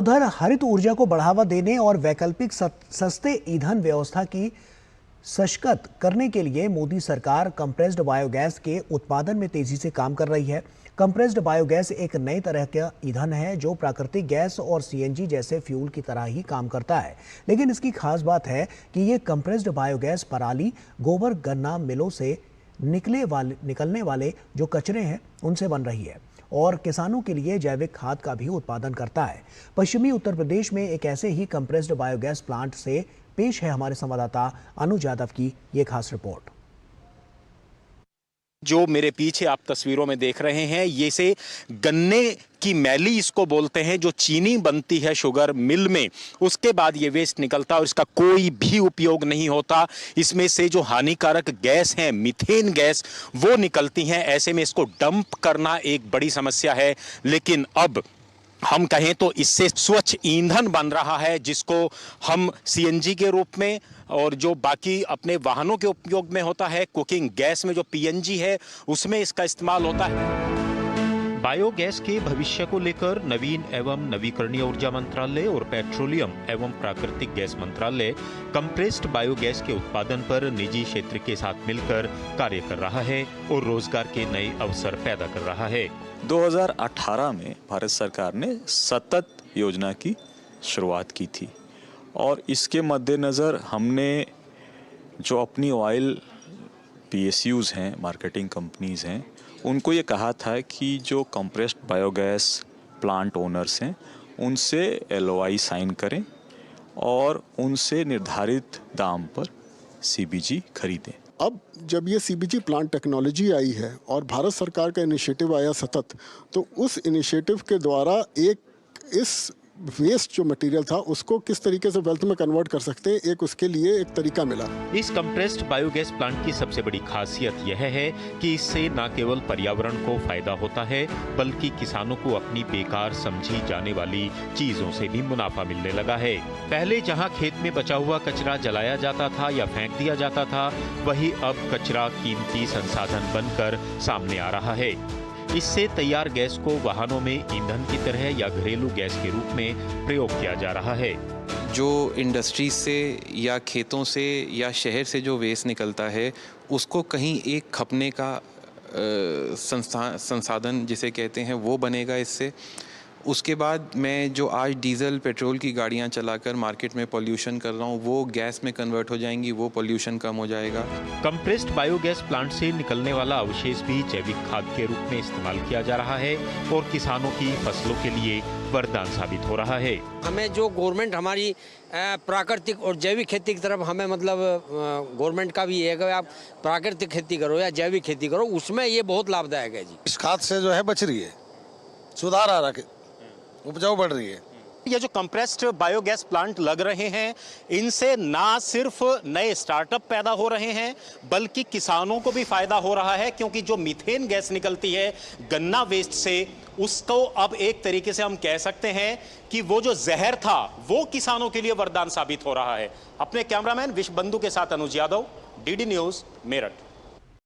उधर हरित ऊर्जा को बढ़ावा देने और वैकल्पिक सस्ते ईंधन व्यवस्था की सशक्त करने के लिए मोदी सरकार कंप्रेस्ड बायोगैस के उत्पादन में तेजी से काम कर रही है। कंप्रेस्ड बायोगैस एक नई तरह का ईंधन है जो प्राकृतिक गैस और सीएनजी जैसे फ्यूल की तरह ही काम करता है, लेकिन इसकी खास बात है कि ये कंप्रेस्ड बायोगैस पराली, गोबर, गन्ना मिलों से निकलने वाले जो कचरे हैं उनसे बन रही है और किसानों के लिए जैविक खाद का भी उत्पादन करता है। पश्चिमी उत्तर प्रदेश में एक ऐसे ही कंप्रेस्ड बायोगैस प्लांट से पेश है हमारे संवाददाता अनुज यादव की ये खास रिपोर्ट। जो मेरे पीछे आप तस्वीरों में देख रहे हैं, ये से गन्ने की मैली इसको बोलते हैं, जो चीनी बनती है शुगर मिल में, उसके बाद ये वेस्ट निकलता है और इसका कोई भी उपयोग नहीं होता। इसमें से जो हानिकारक गैस है, मीथेन गैस, वो निकलती हैं। ऐसे में इसको डंप करना एक बड़ी समस्या है, लेकिन अब हम कहें तो इससे स्वच्छ ईंधन बन रहा है, जिसको हम सीएनजी के रूप में और जो बाकी अपने वाहनों के उपयोग में होता है, कुकिंग गैस में जो पीएनजी है उसमें इसका इस्तेमाल होता है। बायोगैस के भविष्य को लेकर नवीन एवं नवीकरणीय ऊर्जा मंत्रालय और पेट्रोलियम एवं प्राकृतिक गैस मंत्रालय कंप्रेस्ड बायोगैस के उत्पादन पर निजी क्षेत्र के साथ मिलकर कार्य कर रहा है और रोजगार के नए अवसर पैदा कर रहा है। 2018 में भारत सरकार ने सतत योजना की शुरुआत की थी और इसके मद्देनज़र हमने जो अपनी ऑयल पीएसयूज़ हैं, मार्केटिंग कंपनीज़ हैं, उनको ये कहा था कि जो कंप्रेस्ड बायोगैस प्लांट ओनर्स हैं उनसे LOI साइन करें और उनसे निर्धारित दाम पर CBG खरीदें। अब जब ये CBG प्लांट टेक्नोलॉजी आई है और भारत सरकार का इनिशिएटिव आया सतत, तो उस इनिशिएटिव के द्वारा इस वेस्ट जो मटेरियल था उसको किस तरीके से वेल्थ में कन्वर्ट कर सकते हैं, उसके लिए एक तरीका मिला। इस कंप्रेस्ड बायोगैस प्लांट की सबसे बड़ी खासियत यह है कि इससे न केवल पर्यावरण को फायदा होता है, बल्कि किसानों को अपनी बेकार समझी जाने वाली चीजों से भी मुनाफा मिलने लगा है। पहले जहां खेत में बचा हुआ कचरा जलाया जाता था या फेंक दिया जाता था, वही अब कचरा कीमती संसाधन बनकर सामने आ रहा है। इससे तैयार गैस को वाहनों में ईंधन की तरह या घरेलू गैस के रूप में प्रयोग किया जा रहा है। जो इंडस्ट्री से या खेतों से या शहर से जो वेस्ट निकलता है, उसको कहीं एक खपने का संसाधन जिसे कहते हैं वो बनेगा इससे। उसके बाद मैं जो आज डीजल पेट्रोल की गाड़ियां चलाकर मार्केट में पॉल्यूशन कर रहा हूं, वो गैस में कन्वर्ट हो जाएंगी, वो पॉल्यूशन कम हो जाएगा। कंप्रेस्ड बायोगैस प्लांट से निकलने वाला अवशेष भी जैविक खाद के रूप में इस्तेमाल किया जा रहा है और किसानों की फसलों के लिए वरदान साबित हो रहा है। हमें जो गवर्नमेंट हमारी प्राकृतिक और जैविक खेती की तरफ हमें गवर्नमेंट का भी है कि आप प्राकृतिक खेती करो या जैविक खेती करो, उसमें ये बहुत लाभदायक है जी। इस खाद से जो है बच रही है, सुधार आ रहा है, उपजाऊ बढ़ रही है। ये जो कंप्रेस्ड बायोगैस प्लांट लग रहे हैं, इनसे ना सिर्फ नए स्टार्टअप पैदा हो रहे हैं, बल्कि किसानों को भी फायदा हो रहा है, क्योंकि जो मीथेन गैस निकलती है गन्ना वेस्ट से, उसको अब एक तरीके से हम कह सकते हैं कि वो जो जहर था वो किसानों के लिए वरदान साबित हो रहा है। अपने कैमरामैन विश्व बंधु के साथ अनुज यादव, DD न्यूज़, मेरठ।